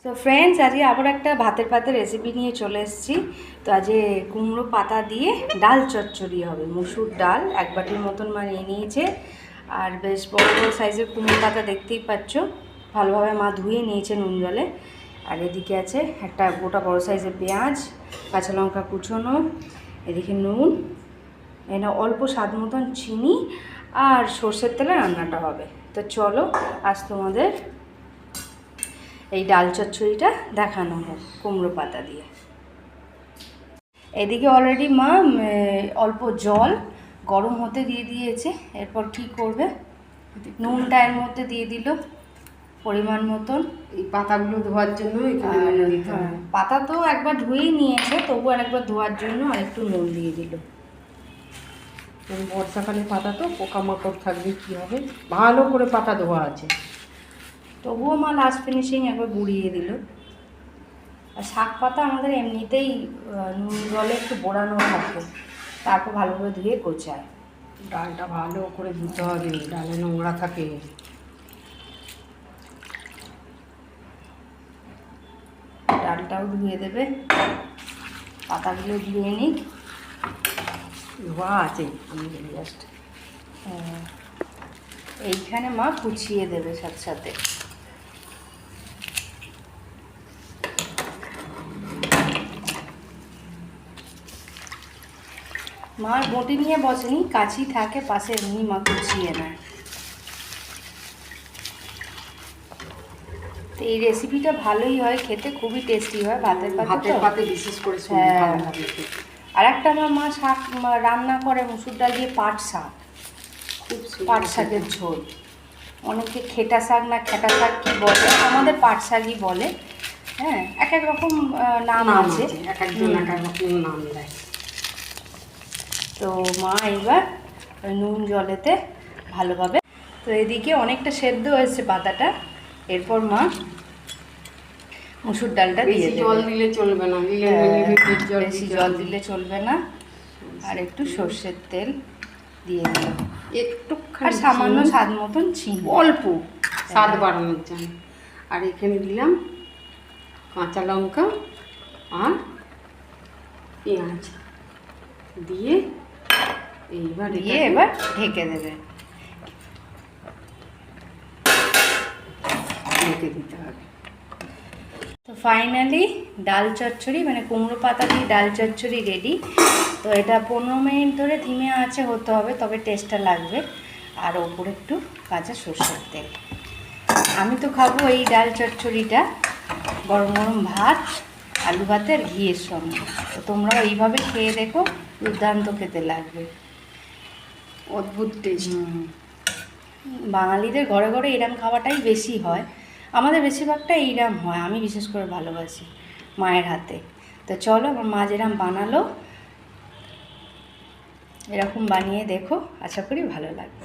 তো ফ্রেন্ডস, আজকে আবার একটা ভাতের পাতের রেসিপি নিয়ে চলে এসেছি। তো আজকে কুমড়ো পাতা দিয়ে ডাল চচ্চড়ি হবে। মুসুর ডাল 1 বাটির মতন মা নিয়ে নিয়েছে, আর বেশ বড় বড় সাইজের কুমড়ো পাতা দেখতেই পাচ্ছ। ভালোভাবে মা ধুয়ে নিয়েছে নুন জলে। আর এদিকে আছে একটা গোটা বড় সাইজের পেঁয়াজ, কাঁচা লঙ্কা কুচোনো, এদিকে নুন, এখানে অল্প স্বাদ মতন চিনি আর সর্ষের তেলে রান্নাটা হবে। তো চলো আজ তোমাদের এই ডাল চচ্চড়িটা দেখানো হোক কুমড়ো পাতা দিয়ে। এদিকে অলরেডি মা অল্প জল গরম হতে দিয়ে দিয়েছে। এরপর কি করবে, নুনটা এর মধ্যে দিয়ে দিল পরিমাণ মতন। এই পাতাগুলো ধোয়ার জন্য পাতা তো একবার ধুয়েই নিয়েছে, তবু আরেকবার ধোয়ার জন্য আরেকটু নুন দিয়ে দিল। বর্ষাকালে পাতা তো পোকামাকড় থাকবে, কী হবে, ভালো করে পাতা ধোয়া আছে, তবুও মা লাস্ট ফিনিশিং একবার গুঁড়িয়ে দিল। আর শাক পাতা আমাদের এমনিতেই নুন জলে একটু বোড়ানো থাকে, তারপর ভালোভাবে ধুয়ে গোছায়। ডালটা ভালো করে ধুতে হবে, ডালে নোংরা থাকে। ডালটাও ধুয়ে দেবে, পাতাগুলো ধুয়ে নিক। ধোয়া আছে আমি জাস্ট এইখানে মা কুচিয়ে দেবে সাথে সাথে। মার বটি নিয়ে বসেনি, কাছি থাকে পাশে, এমনি মা কুচিয়ে নেয়। তো এই রেসিপিটা ভালোই হয় খেতে, খুবই টেস্টি হয় ভাতের পাতে বিশেষ করে। হ্যাঁ, আর একটা আমার মা শাক রান্না করে মুসুর ডাল দিয়ে, পাট শাক, পাট শাকের ঝোল। অনেকে খেটা শাক না খেটা শাক কি বলে, আমাদের পাট শাকই বলে। হ্যাঁ, এক এক রকম নাম আছে, এক একজন এক এক রকম নাম দেয়। তো মা এবার নুন জলেতে ভালোভাবে, তো এদিকে অনেকটা সেদ্ধ হয়েছে পাতাটা। এরপর মা মুসুর ডালটা দিয়ে দেবে। জল দিলে চলবে না, বেশি জল দিলে চলবে না। আর একটু সর্ষের তেল দিয়ে দিলাম, একটু আর সামান্য স্বাদ মতন চিনি, অল্প স্বাদ বাড়ানোর জন্য। আর এখানে দিলাম কাঁচা লঙ্কা আর পেঁয়াজ দিয়ে এবার ঢেকে দেবে, ঢেকে দিতে হবে। তো ফাইনালি ডাল চচ্চড়ি মানে কুমড়ো পাতা দিয়ে ডাল চচ্চড়ি রেডি। তো এটা 15 মিনিট ধরে ধিমে আঁচে হতে হবে, তবে টেস্টটা লাগবে। আর ওপরে একটু কাঁচা সর্ষের তেল। আমি তো খাবো এই ডাল চচ্চড়িটা গরম গরম ভাত, আলু ভাতের ঘিয়ের সঙ্গে। তো তোমরাও এইভাবে খেয়ে দেখো, দুর্দান্ত খেতে লাগবে, অদ্ভুত টেস্ট। বাঙালিদের ঘরে ঘরে এরম খাওয়াটাই বেশি হয়, আমাদের বেশিরভাগটা এইরকম হয়। আমি বিশেষ করে ভালোবাসি মায়ের হাতে। তো চলো, আমার মা যেরকম বানালো এরকম বানিয়ে দেখো, আশা করি ভালো লাগবে।